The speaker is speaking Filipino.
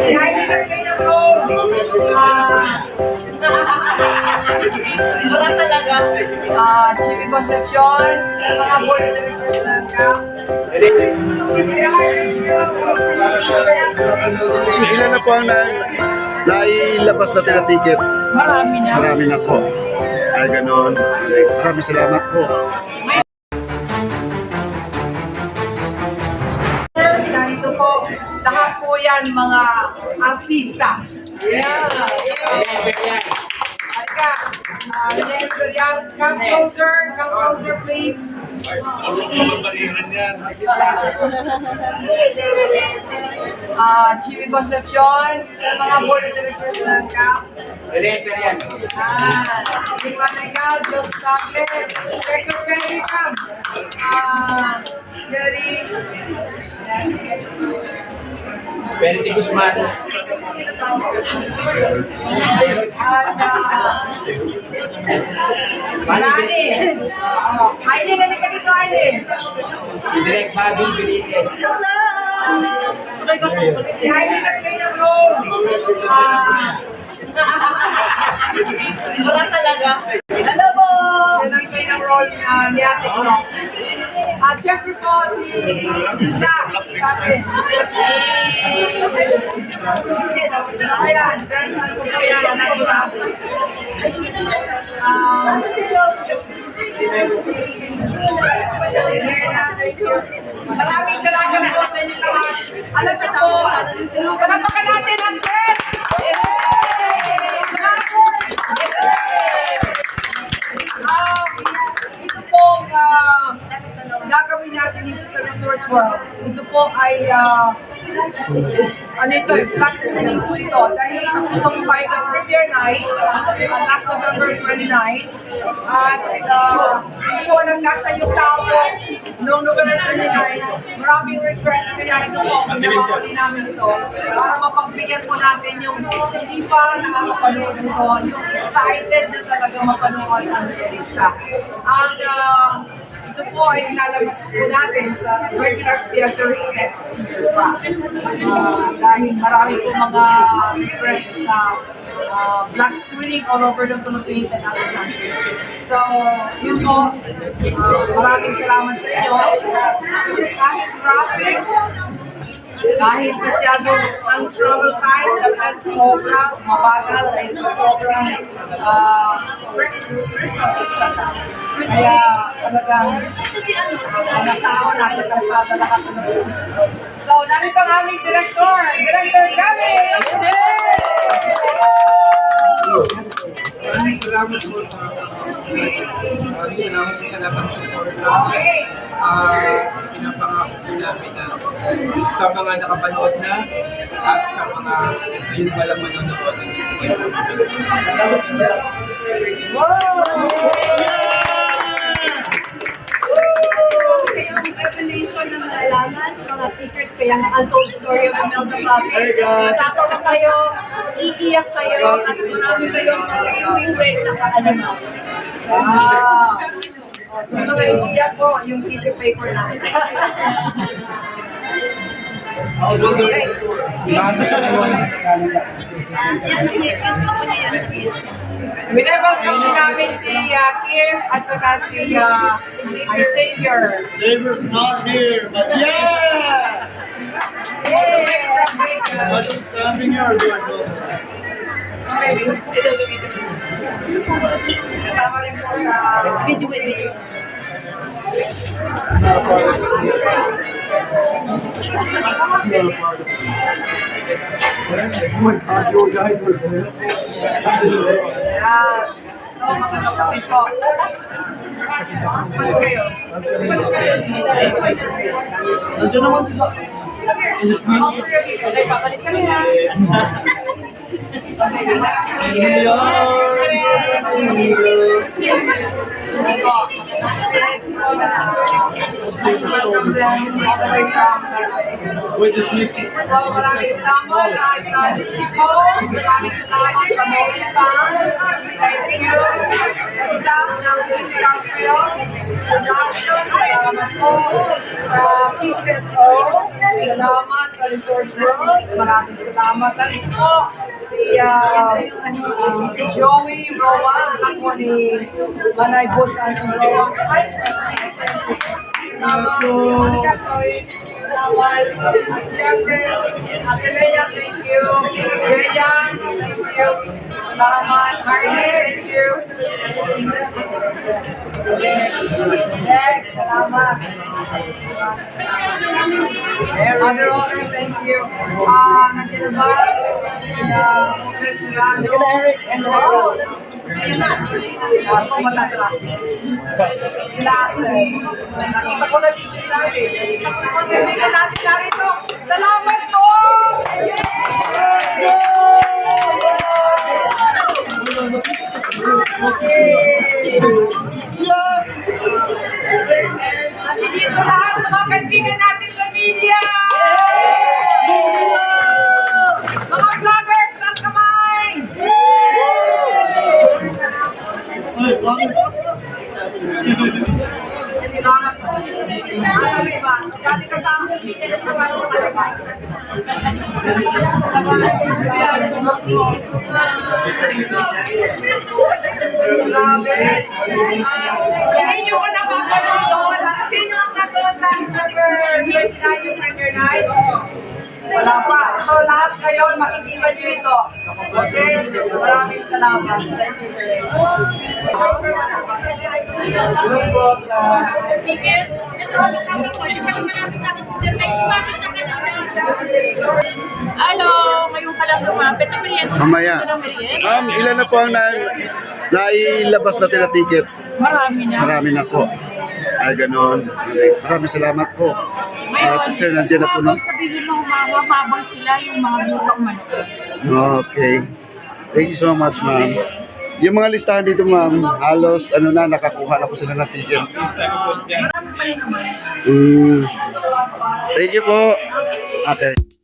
Dahil sa kayo po, wala talaga. Chibi Concepcion, mga board of directors ng camp. Ilan na po ang nailabas natin na ticket? Marami na. Marami na po. Ay, ganon. Maraming salamat po. Narito po, lahat po yan mga artista. Yeah. Halika. Come closer please. Chibi Concepcion, mga board of directors ng camp. Ipanagal, Diyos Tate, Secretary Camp. Jerry. Verity Guzman. Marani. Aileen, halika dito, Aileen. Direct Bobby Benitez. Hello! Si Aileen nagbigay ng role. Wala talaga. Hello po! Siya nagbigay ng role ni Ate Klo. At syempre po si Zach. Ayan, grandson ko yan, anak ko na. Maraming salamat po sa inyo lahat. Alam ko po, palapakan natin ang dress! Ito po gagawin natin dito sa Resorts World. Ito po ay flag screening po ito. Dahil tapos po sa premiere night, last November 29. At hindi ko nagkasya yung tao noong November 29. Maraming request kaya ito po. Ginawa din namin ito para mapagbigyan po natin yung hindi pa nakakapanood nito, yung excited na talaga mapanood ang realista. Ito po ay lalabas po natin sa regular theaters next year pa. Dahil marami po mga request na black screening all over the Philippines and other countries. So, yun po, maraming salamat sa inyo. Kahit traffic, kahit masyadong ang travel time, talagang sobrang mabagal dahil sobrang Christmas season. Kaya talagang mga tao nasa kalsada lahat na So, narito ang aming Director Gabby! Maraming salamat po sa napag-support namin. Pinapangako po namin na sa mga nakapanood na at sa mga ngayon palang manonood ng dito kayo. Revelation na malalaman, mga secrets, kaya nga untold story of Imelda Papi. Matatawa kayo, iiyak kayo, at marami kayong wiwi na kaalaman. Yan po, yung tissue paper natin. Welcome din namin si Kiev at saka si Xavier. Xavier's not here, but yeah! But standing here, Kasama rin po sa Video with me. Oh my God, you guys were there. So, mga kapatid po. Balik kayo. Balik kayo. Nandiyan naman si Sa. All three of you. Okay, babalik kami na. Wait, this makes So, maraming salamat at maraming salamat sa Moment Fans. Thank you. Staff ng Star Film. Production, salamat po sa PCSO, salamat sa Resorts World, maraming salamat. At po si Joey Roa, anak mo ni Manay Bosan si Roa. Salamat. Siyempre, Ate Leia, thank you. Leia, thank you. Salamat. Harley, thank you. Jack, salamat. Mother Owner, thank you. Nandiyan na ba? Sila Eric and Yan na. Ako matatra. Sila Aslen. Nakita ko na si Chilari. Kaibigan natin narito. Salamat po! Nandito lahat ng mga kaibigan natin sa media! Mga vloggers, nas kamay! Salamat po. Ano ba? Dati kasama sa media, kasama ko sa labas. Hindi nyo ko napapanood doon. Sino ang natoon sa December 29 yung Thunder Night? Wala pa. So lahat kayo makikita nyo ito. Okay? Maraming salamat. Hello, ngayon ka lang lumapit. Mamaya. Ma'am, ilan na po ang nailabas natin na ticket? Marami na. Marami na po. Ay, ganoon. Maraming salamat po. At si Sir, nandiyan na po, no? Sabihin mo, humabol sila yung mga gusto pang manood. Okay. Thank you so much, ma'am. Yung mga listahan dito, ma'am, halos, nakakuha na po sila ng ticket. Marami pa rin naman. Thank you po. Okay.